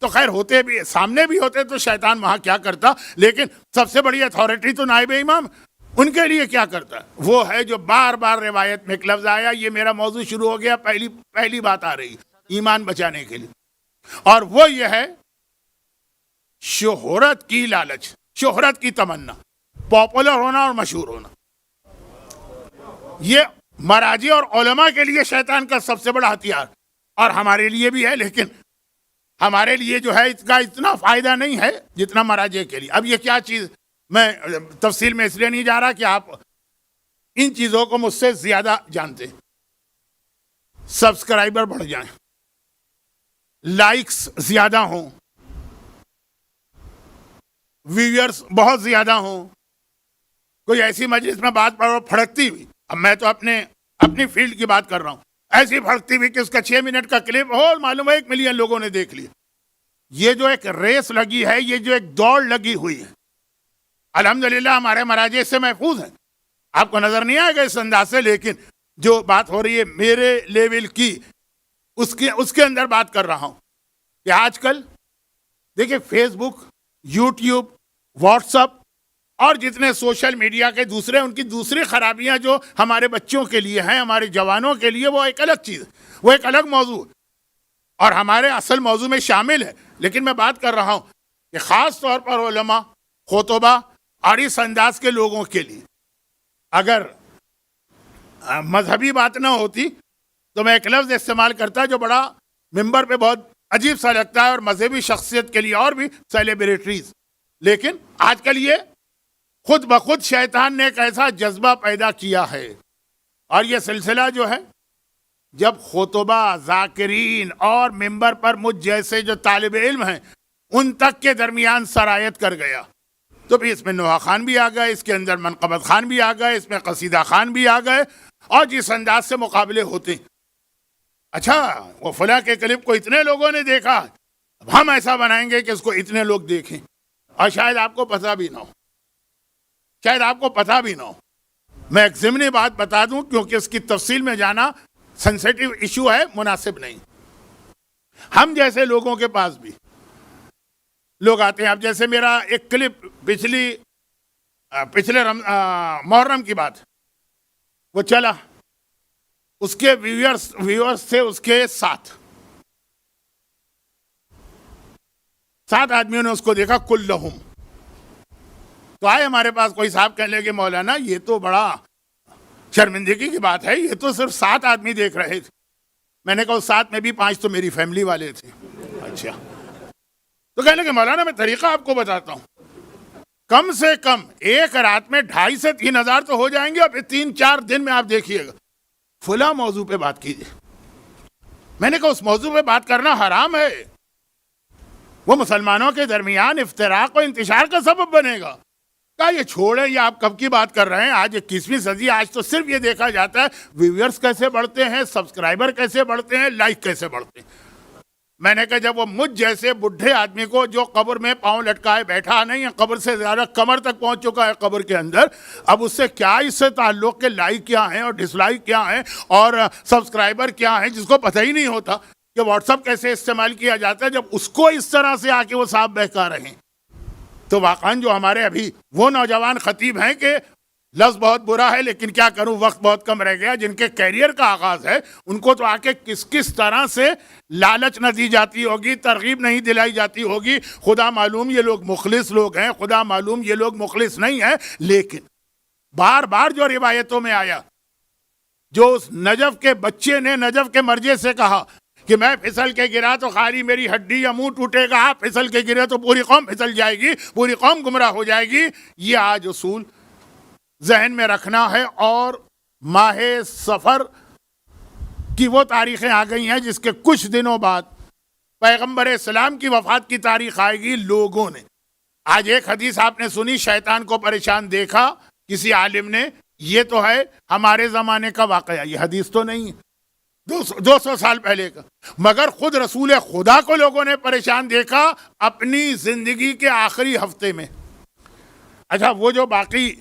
تو خیر ہوتے بھی سامنے بھی ہوتے تو شیطان وہاں کیا کرتا، لیکن سب سے بڑی اتھارٹی تو نائب امام، ان کے لیے کیا کرتا ہے؟ وہ ہے جو بار بار روایت میں ایک لفظ آیا، یہ میرا موضوع شروع ہو گیا، پہلی بات آ رہی ایمان بچانے کے لیے، اور وہ یہ ہے شہرت کی لالچ، شہرت کی تمنا، پاپولر ہونا اور مشہور ہونا۔ یہ مراجع اور علماء کے لیے شیطان کا سب سے بڑا ہتھیار، اور ہمارے لیے بھی ہے، لیکن ہمارے لیے جو ہے اس کا اتنا فائدہ نہیں ہے جتنا مراجع کے لیے۔ اب یہ کیا چیز، میں تفصیل میں اس لیے نہیں جا رہا کہ آپ ان چیزوں کو مجھ سے زیادہ جانتے ہیں۔ سبسکرائبر بڑھ جائیں، لائکس زیادہ ہوں، ویورز بہت زیادہ ہوں، کوئی ایسی مجلس میں بات پھڑکتی ہوئی، اب میں تو اپنی فیلڈ کی بات کر رہا ہوں، ایسی پھڑکتی ہوئی کہ اس کا 6 منٹ کا کلپ ہو، معلوم ہے 1 ملین لوگوں نے دیکھ لیا۔ یہ جو ایک ریس لگی ہے، یہ جو ایک دوڑ لگی ہوئی ہے، الحمدللہ ہمارے مراجع سے محفوظ ہیں، آپ کو نظر نہیں آئے گا اس انداز سے، لیکن جو بات ہو رہی ہے میرے لیول کی، اس کے اندر بات کر رہا ہوں کہ آج کل دیکھیں فیس بک، یوٹیوب، واٹس اپ اور جتنے سوشل میڈیا کے دوسرے، ان کی دوسری خرابیاں جو ہمارے بچوں کے لیے ہیں، ہمارے جوانوں کے لیے، وہ ایک الگ چیز، وہ ایک الگ موضوع اور ہمارے اصل موضوع میں شامل ہے۔ لیکن میں بات کر رہا ہوں کہ خاص طور پر علماء، خطبہ اور اس انداز کے لوگوں کے لیے اگر مذہبی بات نہ ہوتی تو میں ایک لفظ استعمال کرتا جو بڑا ممبر پہ بہت عجیب سا لگتا ہے، اور مذہبی شخصیت کے لیے اور بھی سیلیبریٹریز، لیکن آج کل یہ خود بخود شیطان نے ایک ایسا جذبہ پیدا کیا ہے، اور یہ سلسلہ جو ہے جب خطبہ، ذاکرین اور ممبر پر مجھ جیسے جو طالب علم ہیں ان تک کے درمیان سرایت کر گیا، تو بھی اس میں نوحہ خان بھی آ گئے، اس کے اندر منقبت خان بھی آ گئے، اس میں قصیدہ خان بھی آ گئے، اور جس انداز سے مقابلے ہوتے ہیں، اچھا وہ فلاں کے کلپ کو اتنے لوگوں نے دیکھا، اب ہم ایسا بنائیں گے کہ اس کو اتنے لوگ دیکھیں، اور شاید آپ کو پتہ بھی نہ ہو، شاید آپ کو پتہ بھی نہ ہو۔ میں ایک ضمنی بات بتا دوں کیونکہ اس کی تفصیل میں جانا سینسیٹیو ایشو ہے، مناسب نہیں۔ ہم جیسے لوگوں کے پاس بھی لوگ آتے ہیں، اب جیسے میرا ایک کلپ پچھلے محرم کی بات وہ چلا، اس کے ویورز تھے اس کے 7 آدمیوں نے اس کو دیکھا، کلہم۔ تو آئے ہمارے پاس کوئی صاحب کہنے لگے مولانا یہ تو بڑا شرمندگی کی بات ہے، یہ تو صرف 7 آدمی دیکھ رہے تھے۔ میں نے کہا 7 میں بھی 5 تو میری فیملی والے تھے۔ اچھا، تو کہنے لگے مولانا میں طریقہ آپ کو بتاتا ہوں، کم سے کم ایک رات میں 2,500 سے 3,000 تو ہو جائیں گے، اور پھر 3-4 دن میں آپ دیکھیے گا فلاں موضوع پہ بات کیجیے۔ میں نے کہا اس موضوع پہ بات کرنا حرام ہے، وہ مسلمانوں کے درمیان افتراق و انتشار کا سبب بنے گا۔ کہا یہ چھوڑیں، یہ آپ کب کی بات کر رہے ہیں، آج 21ویں صدی، آج تو صرف یہ دیکھا جاتا ہے ویورز کیسے بڑھتے ہیں، سبسکرائبر کیسے بڑھتے ہیں، لائک کیسے بڑھتے ہیں۔ میں نے کہا جب وہ مجھ جیسے بڈھے آدمی کو جو قبر میں پاؤں لٹکائے بیٹھا نہیں ہے، قبر سے زیادہ کمر تک پہنچ چکا ہے قبر کے اندر، اب اس سے کیا اس سے تعلق کہ لائک کیا ہیں اور ڈس لائک کیا ہیں اور سبسکرائبر کیا ہیں، جس کو پتہ ہی نہیں ہوتا کہ واٹس ایپ کیسے استعمال کیا جاتا ہے، جب اس کو اس طرح سے آ کے وہ صاحب بہکا رہے ہیں، تو واقعاً جو ہمارے ابھی وہ نوجوان خطیب ہیں کہ لفظ بہت برا ہے لیکن کیا کروں وقت بہت کم رہ گیا، جن کے کیریئر کا آغاز ہے، ان کو تو آ کے کس طرح سے لالچ نہ دی جاتی ہوگی، ترغیب نہیں دلائی جاتی ہوگی، خدا معلوم یہ لوگ مخلص لوگ ہیں، خدا معلوم یہ لوگ مخلص نہیں ہیں۔ لیکن بار بار جو روایتوں میں آیا، جو اس نجف کے بچے نے نجف کے مرجے سے کہا کہ میں پھسل کے گرا تو خالی میری ہڈی یا منہ ٹوٹے گا، آپ پھسل کے گرے تو پوری قوم پھسل جائے گی، پوری قوم گمراہ ہو جائے گی، یہ آج اصول ذہن میں رکھنا ہے۔ اور ماہ سفر کی وہ تاریخیں آ گئی ہیں جس کے کچھ دنوں بعد پیغمبر اسلام کی وفات کی تاریخ آئے گی۔ لوگوں نے آج ایک حدیث آپ نے سنی، شیطان کو پریشان دیکھا کسی عالم نے، یہ تو ہے ہمارے زمانے کا واقعہ، یہ حدیث تو نہیں ہے 200 سال پہلے کا، مگر خود رسول خدا کو لوگوں نے پریشان دیکھا اپنی زندگی کے آخری ہفتے میں۔ اچھا وہ جو باقی